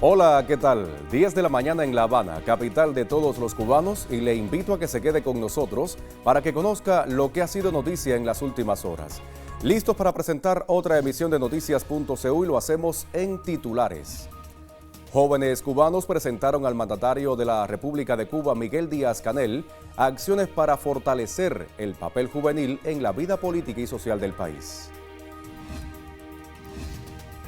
Hola, ¿qué tal? 10 de la mañana en La Habana, capital de todos los cubanos, y le invito a que se quede con nosotros para que conozca lo que ha sido noticia en las últimas horas. Listos para presentar otra emisión de Noticias.cu y lo hacemos en titulares. Jóvenes cubanos presentaron al mandatario de la República de Cuba, Miguel Díaz-Canel, acciones para fortalecer el papel juvenil en la vida política y social del país.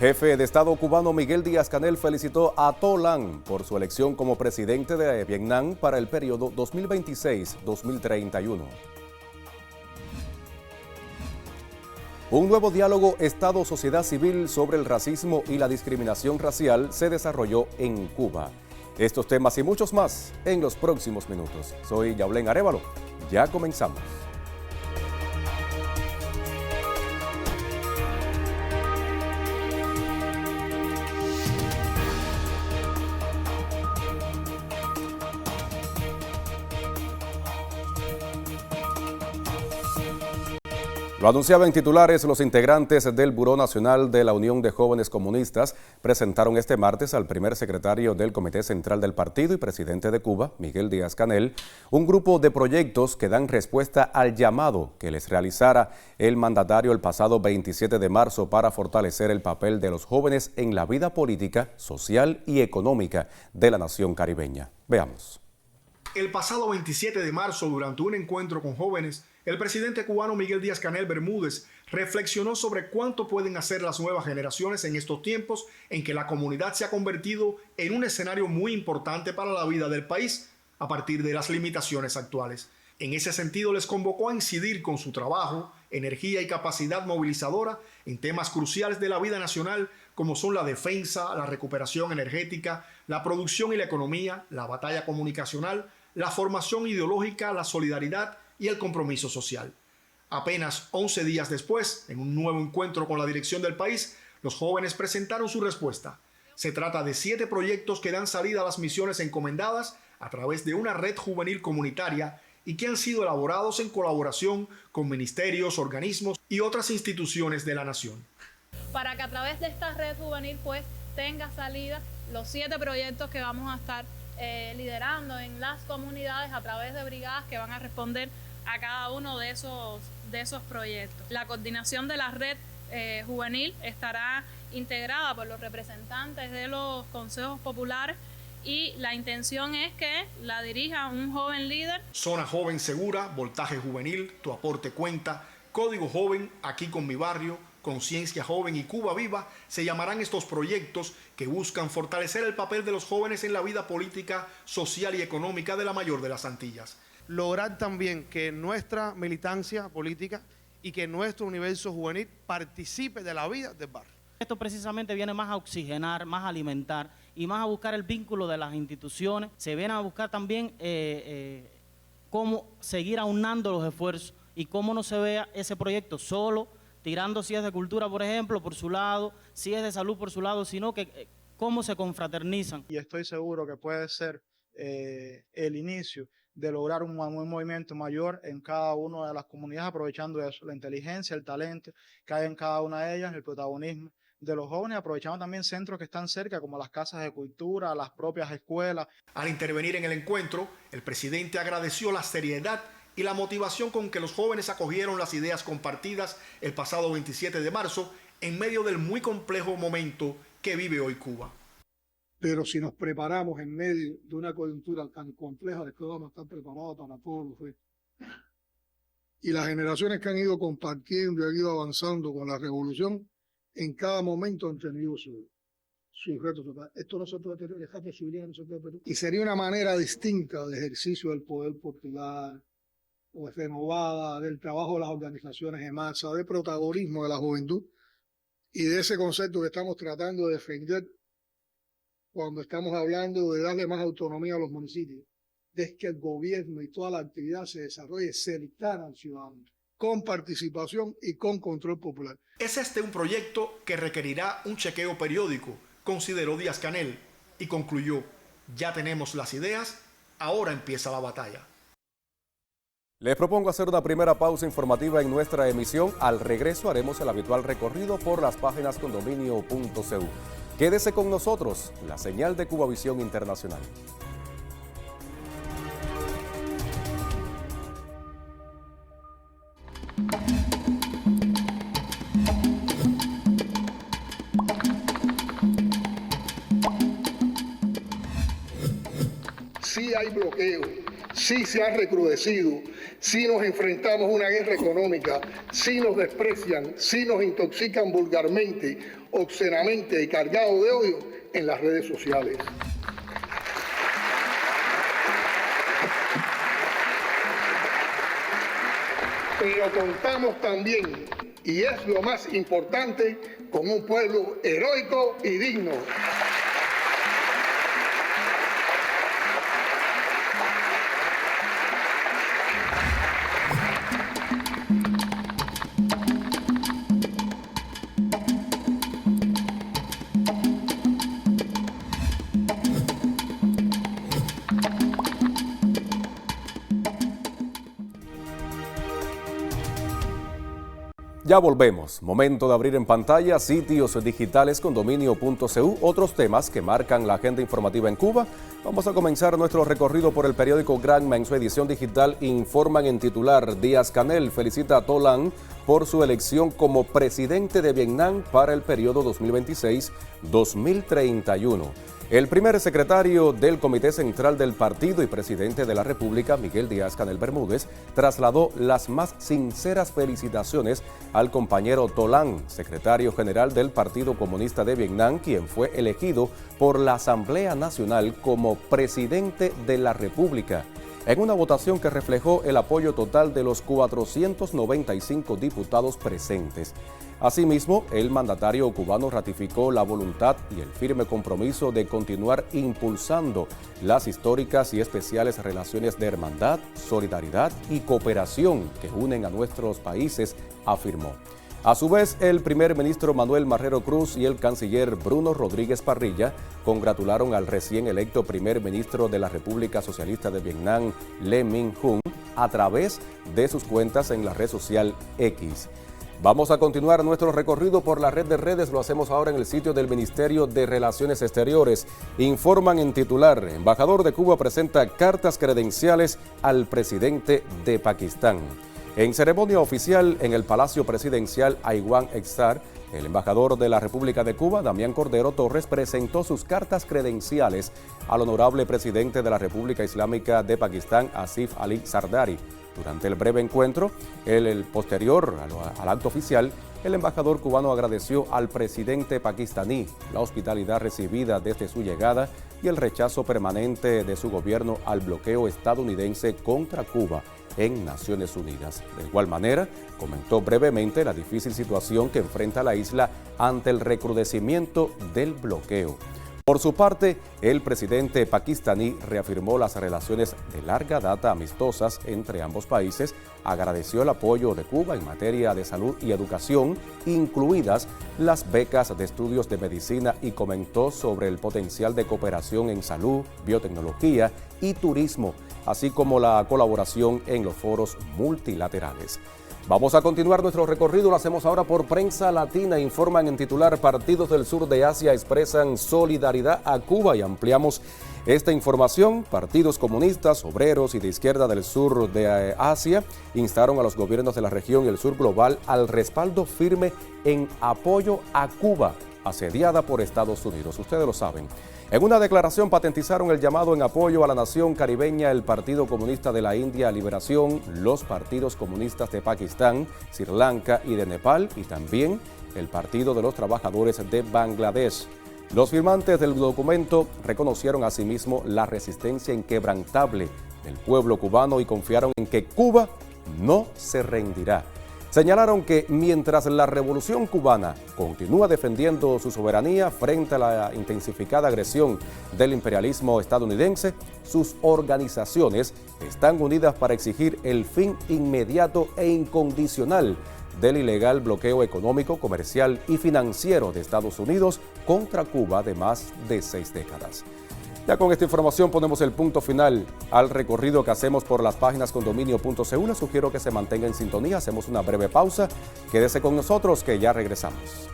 Jefe de Estado cubano Miguel Díaz-Canel felicitó a To Lan por su elección como presidente de Vietnam para el periodo 2026-2031. Un nuevo diálogo Estado-sociedad civil sobre el racismo y la discriminación racial se desarrolló en Cuba. Estos temas y muchos más en los próximos minutos. Soy Yaulén Arévalo. Ya comenzamos. Lo anunciaba en titulares, los integrantes del Buró Nacional de la Unión de Jóvenes Comunistas presentaron este martes al primer secretario del Comité Central del Partido y presidente de Cuba, Miguel Díaz-Canel, un grupo de proyectos que dan respuesta al llamado que les realizara el mandatario el pasado 27 de marzo para fortalecer el papel de los jóvenes en la vida política, social y económica de la nación caribeña. Veamos. El pasado 27 de marzo, durante un encuentro con jóvenes, el presidente cubano Miguel Díaz-Canel Bermúdez reflexionó sobre cuánto pueden hacer las nuevas generaciones en estos tiempos en que la comunidad se ha convertido en un escenario muy importante para la vida del país a partir de las limitaciones actuales. En ese sentido, les convocó a incidir con su trabajo, energía y capacidad movilizadora en temas cruciales de la vida nacional como son la defensa, la recuperación energética, la producción y la economía, la batalla comunicacional, la formación ideológica, la solidaridad y el compromiso social. Apenas 11 días después, en un nuevo encuentro con la dirección del país, los jóvenes presentaron su respuesta. Se trata de 7 proyectos que dan salida a las misiones encomendadas a través de una red juvenil comunitaria y que han sido elaborados en colaboración con ministerios, organismos y otras instituciones de la nación. Para que a través de esta red juvenil pues tenga salida los 7 proyectos que vamos a estar liderando en las comunidades a través de brigadas que van a responder a cada uno de esos proyectos. La coordinación de la red juvenil estará integrada por los representantes de los consejos populares y la intención es que la dirija un joven líder. Zona Joven Segura, Voltaje Juvenil, Tu Aporte Cuenta, Código Joven, Aquí con mi Barrio, Conciencia Joven y Cuba Viva se llamarán estos proyectos que buscan fortalecer el papel de los jóvenes en la vida política, social y económica de la mayor de las Antillas. Lograr también que nuestra militancia política y que nuestro universo juvenil participe de la vida del barrio. Esto precisamente viene más a oxigenar, más a alimentar y más a buscar el vínculo de las instituciones. Se viene a buscar también cómo seguir aunando los esfuerzos y cómo no se vea ese proyecto solo, tirando si es de cultura, por ejemplo, por su lado, si es de salud por su lado, sino que cómo se confraternizan. Y estoy seguro que puede ser el inicio de lograr un movimiento mayor en cada una de las comunidades, aprovechando eso, la inteligencia, el talento que hay en cada una de ellas, el protagonismo de los jóvenes, aprovechando también centros que están cerca, como las casas de cultura, las propias escuelas. Al intervenir en el encuentro, el presidente agradeció la seriedad y la motivación con que los jóvenes acogieron las ideas compartidas el pasado 27 de marzo en medio del muy complejo momento que vive hoy Cuba. Pero si nos preparamos en medio de una coyuntura tan compleja, después vamos a estar preparados para todos los retos. Y las generaciones que han ido compartiendo y han ido avanzando con la revolución, en cada momento han tenido sus retos. Esto no se puede tener, esta posibilidad no se puede perder. Y sería una manera distinta de ejercicio del poder popular, o renovada, del trabajo de las organizaciones de masa, del protagonismo de la juventud y de ese concepto que estamos tratando de defender cuando estamos hablando de darle más autonomía a los municipios, de que el gobierno y toda la actividad se desarrolle cercana al ciudadano, con participación y con control popular. Es este un proyecto que requerirá un chequeo periódico, consideró Díaz-Canel, y concluyó: ya tenemos las ideas, ahora empieza la batalla. Les propongo hacer una primera pausa informativa en nuestra emisión. Al regreso haremos el habitual recorrido por las páginas condominio.cu. Quédese con nosotros, la señal de Cubavisión Internacional. Sí hay bloqueo, sí se ha recrudecido, sí nos enfrentamos a una guerra económica, sí nos desprecian, sí nos intoxican vulgarmente, obscenamente y cargados de odio en las redes sociales. Pero contamos también, y es lo más importante, con un pueblo heroico y digno. Ya volvemos. Momento de abrir en pantalla sitios digitales con dominio.cu, otros temas que marcan la agenda informativa en Cuba. Vamos a comenzar nuestro recorrido por el periódico Granma. En su edición digital informan en titular: Díaz-Canel felicita a Tolan por su elección como presidente de Vietnam para el periodo 2026-2031. El primer secretario del Comité Central del Partido y presidente de la República, Miguel Díaz-Canel Bermúdez, trasladó las más sinceras felicitaciones al compañero Tolan, secretario general del Partido Comunista de Vietnam, quien fue elegido por la Asamblea Nacional como presidente de la República, en una votación que reflejó el apoyo total de los 495 diputados presentes. Asimismo, el mandatario cubano ratificó la voluntad y el firme compromiso de continuar impulsando las históricas y especiales relaciones de hermandad, solidaridad y cooperación que unen a nuestros países, afirmó. A su vez, el primer ministro Manuel Marrero Cruz y el canciller Bruno Rodríguez Parrilla congratularon al recién electo primer ministro de la República Socialista de Vietnam, Le Minh Hung, a través de sus cuentas en la red social X. Vamos a continuar nuestro recorrido por la red de redes. Lo hacemos ahora en el sitio del Ministerio de Relaciones Exteriores. Informan en titular: embajador de Cuba presenta cartas credenciales al presidente de Pakistán. En ceremonia oficial en el Palacio Presidencial Aiwan Exar, el embajador de la República de Cuba, Damián Cordero Torres, presentó sus cartas credenciales al honorable presidente de la República Islámica de Pakistán, Asif Ali Zardari. Durante el breve encuentro, el posterior al acto oficial, el embajador cubano agradeció al presidente pakistaní la hospitalidad recibida desde su llegada y el rechazo permanente de su gobierno al bloqueo estadounidense contra Cuba en Naciones Unidas. De igual manera, comentó brevemente la difícil situación que enfrenta la isla ante el recrudecimiento del bloqueo. Por su parte, el presidente pakistaní reafirmó las relaciones de larga data amistosas entre ambos países, agradeció el apoyo de Cuba en materia de salud y educación, incluidas las becas de estudios de medicina, y comentó sobre el potencial de cooperación en salud, biotecnología y turismo, así como la colaboración en los foros multilaterales. Vamos a continuar nuestro recorrido, lo hacemos ahora por Prensa Latina. Informan en titular: partidos del sur de Asia expresan solidaridad a Cuba, y ampliamos esta información. Partidos comunistas, obreros y de izquierda del sur de Asia instaron a los gobiernos de la región y el sur global al respaldo firme en apoyo a Cuba, asediada por Estados Unidos. Ustedes lo saben. En una declaración patentizaron el llamado en apoyo a la nación caribeña el Partido Comunista de la India Liberación, los partidos comunistas de Pakistán, Sri Lanka y de Nepal, y también el Partido de los Trabajadores de Bangladesh. Los firmantes del documento reconocieron asimismo la resistencia inquebrantable del pueblo cubano y confiaron en que Cuba no se rendirá. Señalaron que mientras la revolución cubana continúa defendiendo su soberanía frente a la intensificada agresión del imperialismo estadounidense, sus organizaciones están unidas para exigir el fin inmediato e incondicional del ilegal bloqueo económico, comercial y financiero de Estados Unidos contra Cuba de más de 6 décadas. Ya con esta información ponemos el punto final al recorrido que hacemos por las páginas con dominio.cu. Les sugiero que se mantenga en sintonía. Hacemos una breve pausa. Quédese con nosotros que ya regresamos.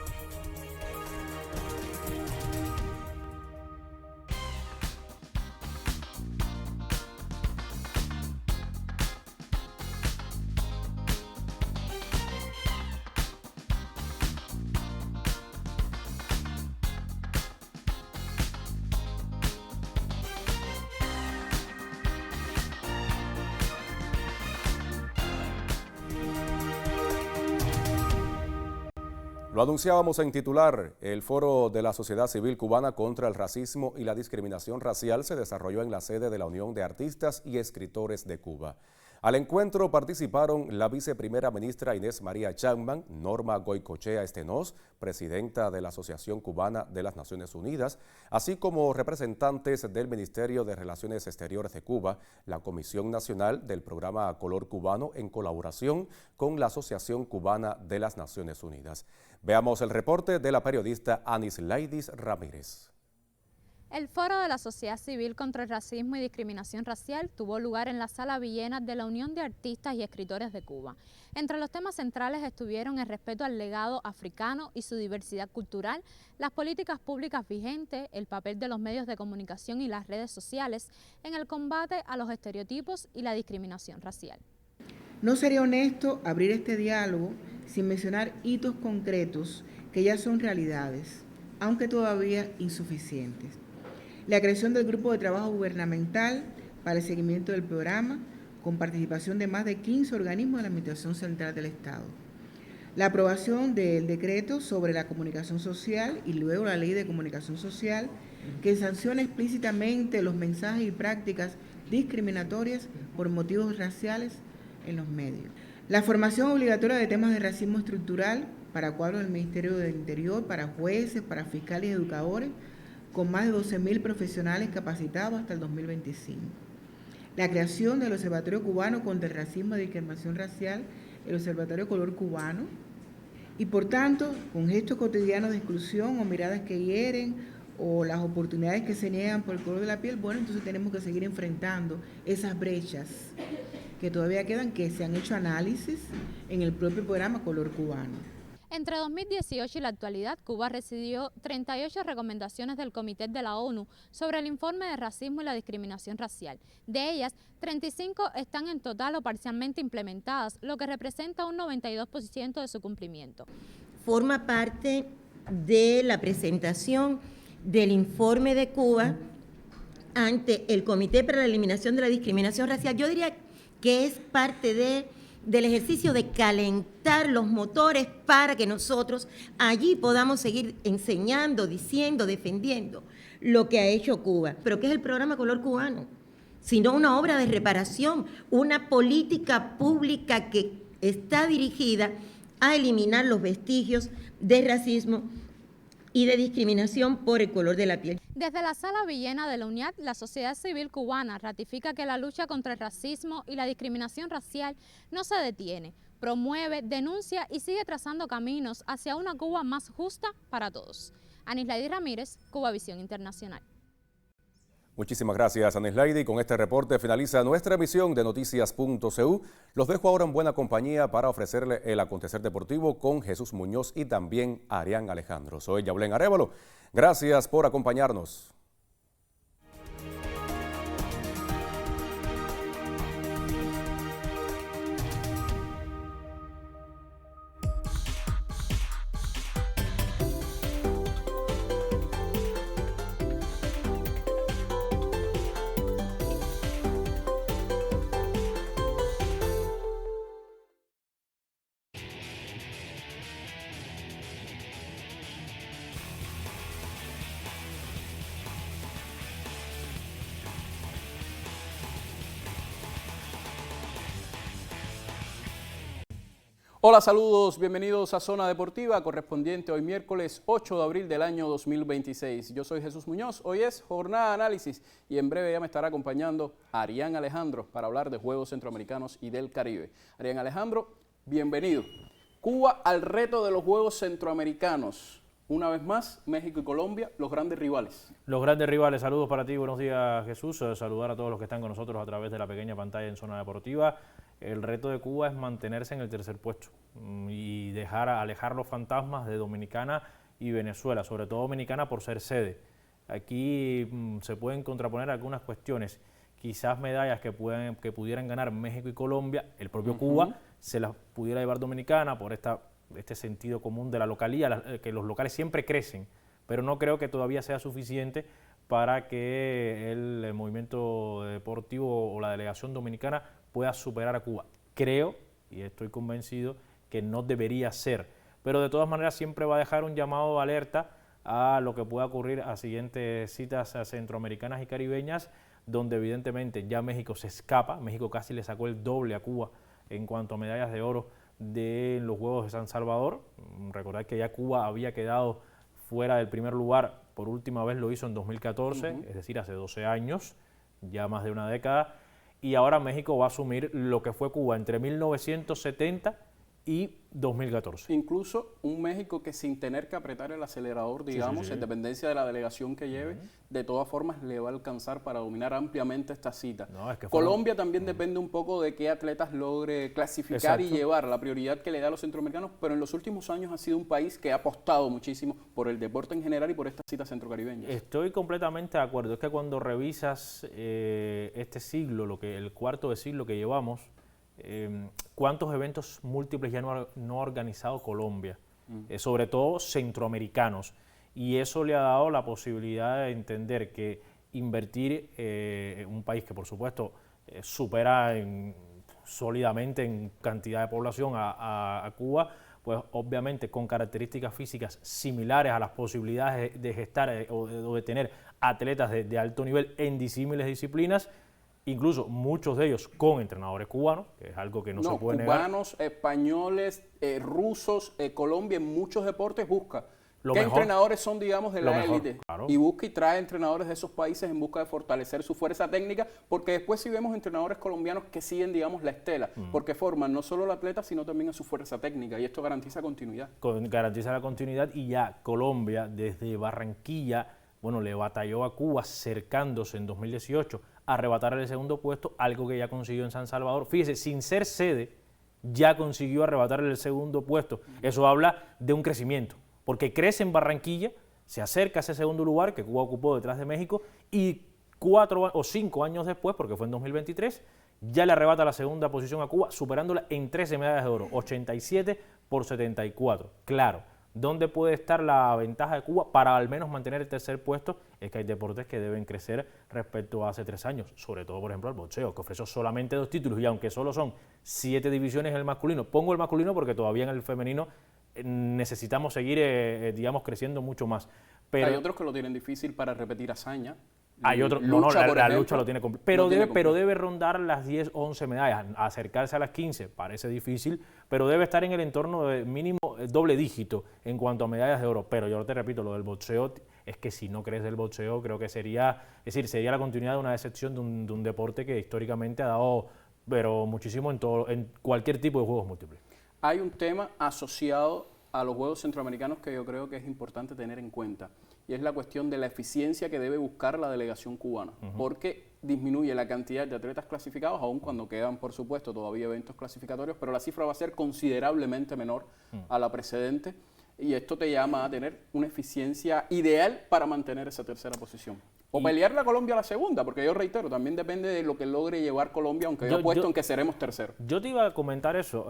Lo anunciábamos en titular, el Foro de la Sociedad Civil Cubana contra el Racismo y la Discriminación Racial se desarrolló en la sede de la Unión de Artistas y Escritores de Cuba. Al encuentro participaron la viceprimera ministra Inés María Chapman, Norma Goicoechea Stenós, presidenta de la Asociación Cubana de las Naciones Unidas, así como representantes del Ministerio de Relaciones Exteriores de Cuba, la Comisión Nacional del Programa Color Cubano en colaboración con la Asociación Cubana de las Naciones Unidas. Veamos el reporte de la periodista Anislaidis Ramírez. El Foro de la Sociedad Civil contra el Racismo y Discriminación Racial tuvo lugar en la Sala Villena de la Unión de Artistas y Escritores de Cuba. Entre los temas centrales estuvieron el respeto al legado africano y su diversidad cultural, las políticas públicas vigentes, el papel de los medios de comunicación y las redes sociales en el combate a los estereotipos y la discriminación racial. No sería honesto abrir este diálogo sin mencionar hitos concretos que ya son realidades, aunque todavía insuficientes. La creación del Grupo de Trabajo Gubernamental para el seguimiento del programa, con participación de más de 15 organismos de la Administración Central del Estado. La aprobación del decreto sobre la comunicación social y luego la Ley de Comunicación Social, que sanciona explícitamente los mensajes y prácticas discriminatorias por motivos raciales en los medios. La formación obligatoria de temas de racismo estructural para cuadros del Ministerio del Interior, para jueces, para fiscales y educadores, con más de 12.000 profesionales capacitados hasta el 2025. La creación del Observatorio Cubano contra el Racismo y Discriminación Racial, el Observatorio Color Cubano, y por tanto, con gestos cotidianos de exclusión o miradas que hieren o las oportunidades que se niegan por el color de la piel, bueno, entonces tenemos que seguir enfrentando esas brechas que todavía quedan, que se han hecho análisis en el propio programa Color Cubano. Entre 2018 y la actualidad, Cuba recibió 38 recomendaciones del Comité de la ONU sobre el informe de racismo y la discriminación racial. De ellas, 35 están en total o parcialmente implementadas, lo que representa un 92% de su cumplimiento. Forma parte de la presentación del informe de Cuba ante el Comité para la Eliminación de la Discriminación Racial. Yo diría que es parte del ejercicio de calentar los motores para que nosotros allí podamos seguir enseñando, diciendo, defendiendo lo que ha hecho Cuba. ¿Pero qué es el programa Color Cubano? Sino una obra de reparación, una política pública que está dirigida a eliminar los vestigios de racismo y de discriminación por el color de la piel. Desde la Sala Villena de la UNIAD, la sociedad civil cubana ratifica que la lucha contra el racismo y la discriminación racial no se detiene, promueve, denuncia y sigue trazando caminos hacia una Cuba más justa para todos. Anislaidis Ramírez, Cubavisión Internacional. Muchísimas gracias, Anislaidi. Con este reporte finaliza nuestra emisión de Noticias.cu. Los dejo ahora en buena compañía para ofrecerle el acontecer deportivo con Jesús Muñoz y también Arián Alejandro. Soy Yaulén Arévalo. Gracias por acompañarnos. Hola, saludos, bienvenidos a Zona Deportiva, correspondiente hoy miércoles 8 de abril del año 2026. Yo soy Jesús Muñoz, hoy es jornada de análisis y en breve ya me estará acompañando Arián Alejandro para hablar de Juegos Centroamericanos y del Caribe. Arián Alejandro, bienvenido. Cuba al reto de los Juegos Centroamericanos. Una vez más, México y Colombia, los grandes rivales. Los grandes rivales, saludos para ti, buenos días Jesús, saludar a todos los que están con nosotros a través de la pequeña pantalla en Zona Deportiva. El reto de Cuba es mantenerse en el tercer puesto y alejar los fantasmas de Dominicana y Venezuela, sobre todo Dominicana por ser sede. Aquí se pueden contraponer algunas cuestiones, quizás medallas que pudieran ganar México y Colombia, el propio Cuba se las pudiera llevar Dominicana por este sentido común de la localía, que los locales siempre crecen, pero no creo que todavía sea suficiente para que el movimiento deportivo o la delegación dominicana pueda superar a Cuba. Creo, y estoy convencido, que no debería ser, pero de todas maneras siempre va a dejar un llamado de alerta a lo que pueda ocurrir a siguientes citas centroamericanas y caribeñas, donde evidentemente ya México se escapa. México casi le sacó el doble a Cuba en cuanto a medallas de oro de los Juegos de San Salvador. Recordad que ya Cuba había quedado fuera del primer lugar, por última vez lo hizo en 2014, es decir, hace 12 años, ya más de una década, y ahora México va a asumir lo que fue Cuba entre 1970 y 2014. Incluso un México que sin tener que apretar el acelerador, digamos, en dependencia de la delegación que lleve, de todas formas le va a alcanzar para dominar ampliamente esta cita. No, es que Colombia también depende un poco de qué atletas logre clasificar y llevar la prioridad que le da a los centroamericanos, pero en los últimos años ha sido un país que ha apostado muchísimo por el deporte en general y por estas citas centrocaribeñas. Estoy completamente de acuerdo. Es que cuando revisas este siglo, el cuarto de siglo que llevamos, cuántos eventos múltiples ya no ha organizado Colombia, sobre todo centroamericanos, y eso le ha dado la posibilidad de entender que invertir un país que por supuesto supera sólidamente en cantidad de población a Cuba, pues obviamente con características físicas similares a las posibilidades de gestar o de tener atletas de alto nivel en disímiles disciplinas, incluso muchos de ellos con entrenadores cubanos, que es algo que no se puede negar. Cubanos, españoles, rusos, Colombia en muchos deportes busca lo qué mejor, entrenadores son, digamos, de la élite, claro. Y busca y trae entrenadores de esos países en busca de fortalecer su fuerza técnica, porque después sí vemos entrenadores colombianos que siguen, digamos, la estela, porque forman no solo al atleta, sino también a su fuerza técnica, y esto garantiza continuidad. Garantiza la continuidad, y ya Colombia desde Barranquilla, bueno, le batalló a Cuba cercándose en 2018 a arrebatarle el segundo puesto, algo que ya consiguió en San Salvador. Fíjese, sin ser sede, ya consiguió arrebatarle el segundo puesto. Eso habla de un crecimiento, porque crece en Barranquilla, se acerca a ese segundo lugar que Cuba ocupó detrás de México, y 4 o 5 años después, porque fue en 2023, ya le arrebata la segunda posición a Cuba, superándola en 13 medallas de oro, 87 por 74. Claro, ¿dónde puede estar la ventaja de Cuba para al menos mantener el tercer puesto? Es que hay deportes que deben crecer respecto a hace 3 años, sobre todo, por ejemplo, el boxeo, que ofreció solamente 2 títulos, y aunque solo son 7 divisiones en el masculino, pongo el masculino porque todavía en el femenino necesitamos seguir, digamos, creciendo mucho más. Pero hay otros que lo tienen difícil para repetir hazaña. Hay otros, la lucha lo tiene complicado, pero debe rondar las 10, 11 medallas, acercarse a las 15 parece difícil, pero debe estar en el entorno de mínimo doble dígito en cuanto a medallas de oro. Pero yo te repito, lo del boxeo, es que si no crees del boxeo, creo que sería la continuidad de una decepción de un deporte que históricamente ha dado pero muchísimo en cualquier tipo de juegos múltiples. Hay un tema asociado a los Juegos Centroamericanos que yo creo que es importante tener en cuenta, y es la cuestión de la eficiencia que debe buscar la delegación cubana, porque disminuye la cantidad de atletas clasificados, aun cuando quedan, por supuesto, todavía eventos clasificatorios, pero la cifra va a ser considerablemente menor a la precedente, y esto te llama a tener una eficiencia ideal para mantener esa tercera posición. O pelear la Colombia a la segunda, porque yo reitero, también depende de lo que logre llevar Colombia, aunque yo apuesto en que seremos terceros. Yo te iba a comentar eso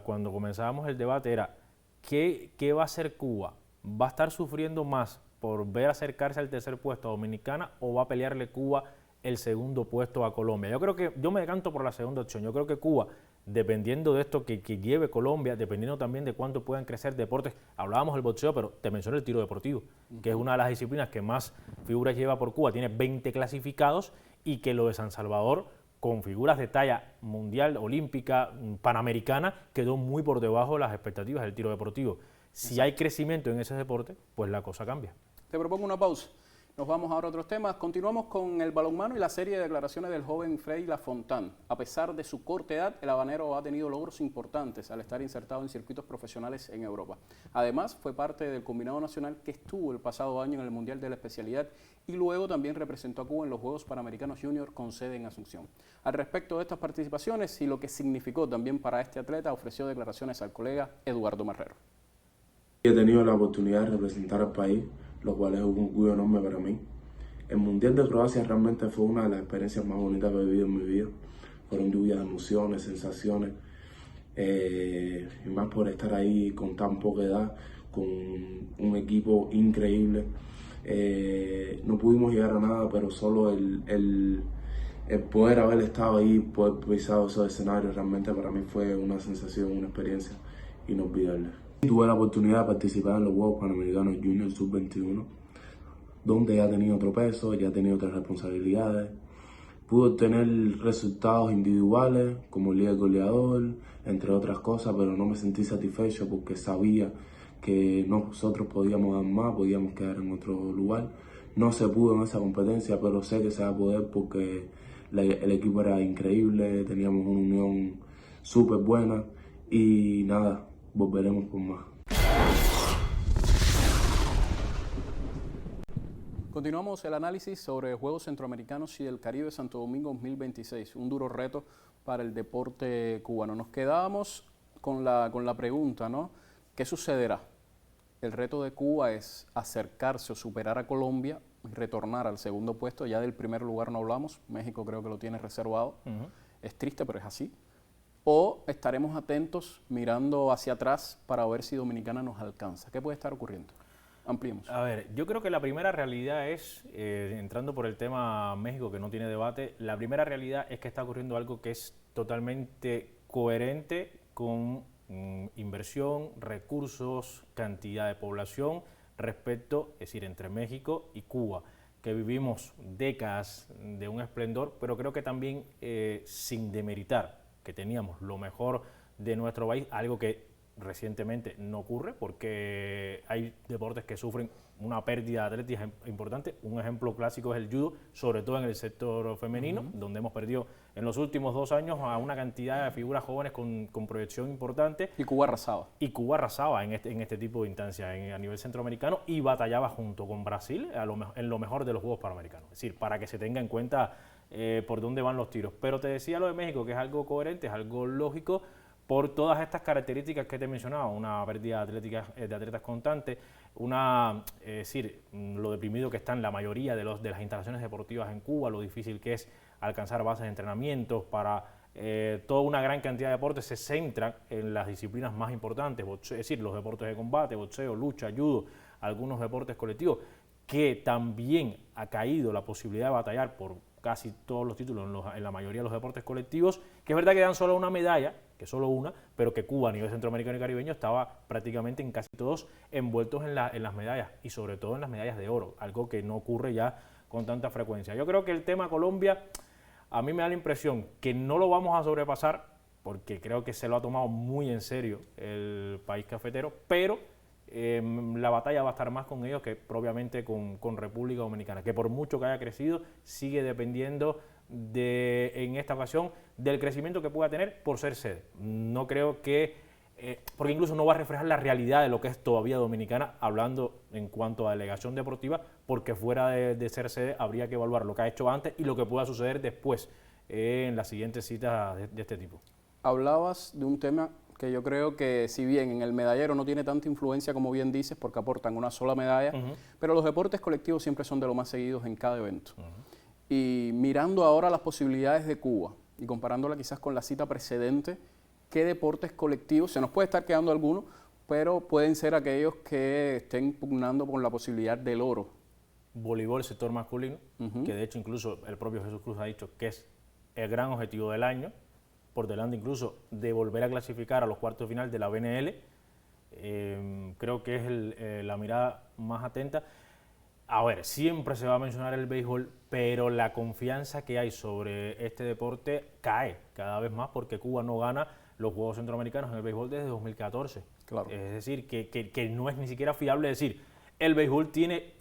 cuando comenzábamos el debate, era ¿qué va a hacer Cuba? ¿Va a estar sufriendo más por ver acercarse al tercer puesto a Dominicana, o va a pelearle Cuba el segundo puesto a Colombia? Yo me decanto por la segunda opción. Yo creo que Cuba, dependiendo de esto que lleve Colombia, dependiendo también de cuánto puedan crecer deportes, hablábamos del boxeo, pero te mencioné el tiro deportivo, que es una de las disciplinas que más figuras lleva por Cuba, tiene 20 clasificados, y que lo de San Salvador, con figuras de talla mundial, olímpica, panamericana, quedó muy por debajo de las expectativas del tiro deportivo. Si hay crecimiento en ese deporte, pues la cosa cambia. Te propongo una pausa. Nos vamos ahora a otros temas. Continuamos con el balonmano y la serie de declaraciones del joven Freddy Lafontaine. A pesar de su corta edad, el habanero ha tenido logros importantes al estar insertado en circuitos profesionales en Europa. Además, fue parte del combinado nacional que estuvo el pasado año en el Mundial de la Especialidad, y luego también representó a Cuba en los Juegos Panamericanos Junior con sede en Asunción. Al respecto de estas participaciones y lo que significó también para este atleta, ofreció declaraciones al colega Eduardo Marrero. He tenido la oportunidad de representar al país, lo cual es un orgullo enorme para mí. El Mundial de Croacia realmente fue una de las experiencias más bonitas que he vivido en mi vida. Fueron lluvias de emociones, sensaciones, y más por estar ahí con tan poca edad, con un equipo increíble. No pudimos llegar a nada, pero solo el poder haber estado ahí, poder pisar esos escenarios, realmente para mí fue una sensación, una experiencia inolvidable. Tuve la oportunidad de participar en los Juegos Panamericanos Junior Sub-21, donde ya he tenido otro peso, ya he tenido otras responsabilidades. Pude obtener resultados individuales como el líder goleador, entre otras cosas, pero no me sentí satisfecho porque sabía que nosotros podíamos dar más, podíamos quedar en otro lugar. No se pudo en esa competencia, pero sé que se va a poder porque el equipo era increíble, teníamos una unión súper buena y nada, volveremos por más. Continuamos el análisis sobre Juegos Centroamericanos y del Caribe Santo Domingo 2026, un duro reto para el deporte cubano. Nos quedábamos con la pregunta, ¿no? ¿Qué sucederá? El reto de Cuba es acercarse o superar a Colombia y retornar al segundo puesto. Ya del primer lugar no hablamos, México creo que lo tiene reservado. Es triste, pero es así. ¿O estaremos atentos mirando hacia atrás para ver si Dominicana nos alcanza? ¿Qué puede estar ocurriendo? Ampliemos. A ver, yo creo que la primera realidad es, entrando por el tema México, que no tiene debate, la primera realidad es que está ocurriendo algo que es totalmente coherente con inversión, recursos, cantidad de población respecto, es decir, entre México y Cuba, que vivimos décadas de un esplendor, pero creo que también sin demeritar que teníamos lo mejor de nuestro país, algo que recientemente no ocurre porque hay deportes que sufren una pérdida de atletas importante. Un ejemplo clásico es el judo, sobre todo en el sector femenino, donde hemos perdido en los últimos 2 años a una cantidad de figuras jóvenes con proyección importante. Y Cuba arrasaba. Y Cuba arrasaba en este tipo de instancias a nivel centroamericano y batallaba junto con Brasil en lo mejor de los Juegos Panamericanos. Es decir, para que se tenga en cuenta por dónde van los tiros. Pero te decía lo de México, que es algo coherente, es algo lógico, por todas estas características que te he mencionado, una pérdida de atletas constante, es decir, lo deprimido que están la mayoría de las instalaciones deportivas en Cuba, lo difícil que es alcanzar bases de entrenamientos para toda una gran cantidad de deportes se centran en las disciplinas más importantes, es decir, los deportes de combate, boxeo, lucha, judo, algunos deportes colectivos, que también ha caído la posibilidad de batallar por casi todos los títulos en la mayoría de los deportes colectivos, que es verdad que dan solo una medalla, que solo una, pero que Cuba a nivel centroamericano y caribeño estaba prácticamente en casi todos envueltos en las medallas, y sobre todo en las medallas de oro, algo que no ocurre ya con tanta frecuencia. Yo creo que el tema Colombia, a mí me da la impresión que no lo vamos a sobrepasar, porque creo que se lo ha tomado muy en serio el país cafetero, pero la batalla va a estar más con ellos que propiamente con República Dominicana, que por mucho que haya crecido, sigue dependiendo en esta ocasión del crecimiento que pueda tener por ser sede. No creo que, porque incluso no va a reflejar la realidad de lo que es todavía Dominicana, hablando en cuanto a delegación deportiva, porque fuera de ser sede habría que evaluar lo que ha hecho antes y lo que pueda suceder después en las siguientes citas de este tipo. Hablabas de un tema que yo creo que, si bien en el medallero no tiene tanta influencia como bien dices, porque aportan una sola medalla, pero los deportes colectivos siempre son de los más seguidos en cada evento. Y mirando ahora las posibilidades de Cuba y comparándola quizás con la cita precedente, ¿qué deportes colectivos? Se nos puede estar quedando algunos, pero pueden ser aquellos que estén pugnando por la posibilidad del oro. Voleibol, sector masculino, que de hecho incluso el propio Jesús Cruz ha dicho que es el gran objetivo del año, por delante incluso de volver a clasificar a los cuartos de final de la BNL. Creo que es la mirada más atenta. A ver, siempre se va a mencionar el béisbol, pero la confianza que hay sobre este deporte cae cada vez más porque Cuba no gana los Juegos Centroamericanos en el béisbol desde 2014. Claro. Es decir, que no es ni siquiera fiable decir, el béisbol tiene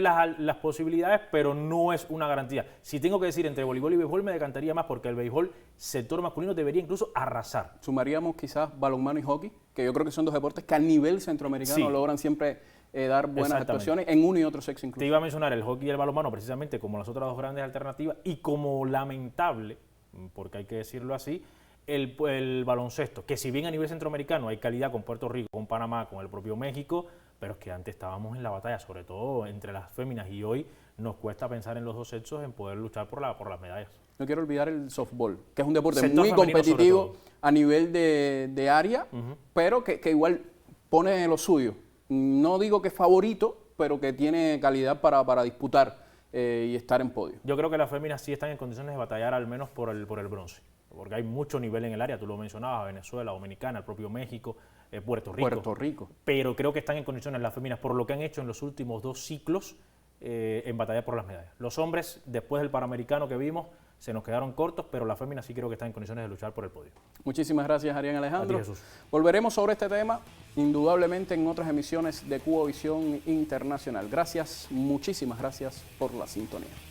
las posibilidades, pero no es una garantía. Si tengo que decir entre voleibol y béisbol, me decantaría más porque el béisbol, sector masculino, debería incluso arrasar. Sumaríamos quizás balonmano y hockey, que yo creo que son dos deportes que a nivel centroamericano logran siempre dar buenas actuaciones en uno y otro sexo incluso. Te iba a mencionar el hockey y el balonmano precisamente como las otras dos grandes alternativas, y como lamentable, porque hay que decirlo así, el baloncesto, que si bien a nivel centroamericano hay calidad con Puerto Rico, con Panamá, con el propio México, pero es que antes estábamos en la batalla, sobre todo entre las féminas, y hoy nos cuesta pensar en los dos sexos en poder luchar por las medallas. No quiero olvidar el softball, que es un deporte muy competitivo a nivel de área, pero que igual pone lo suyo. No digo que es favorito, pero que tiene calidad para disputar y estar en podio. Yo creo que las féminas sí están en condiciones de batallar al menos por el bronce, porque hay mucho nivel en el área, tú lo mencionabas, Venezuela, Dominicana, el propio México, Puerto Rico. Puerto Rico. Pero creo que están en condiciones las féminas por lo que han hecho en los últimos 2 ciclos en batalla por las medallas. Los hombres, después del Panamericano que vimos, se nos quedaron cortos, pero las féminas sí creo que están en condiciones de luchar por el podio. Muchísimas gracias, Arián Alejandro. A ti, Jesús. Volveremos sobre este tema, indudablemente, en otras emisiones de Cubavisión Internacional. Gracias, muchísimas gracias por la sintonía.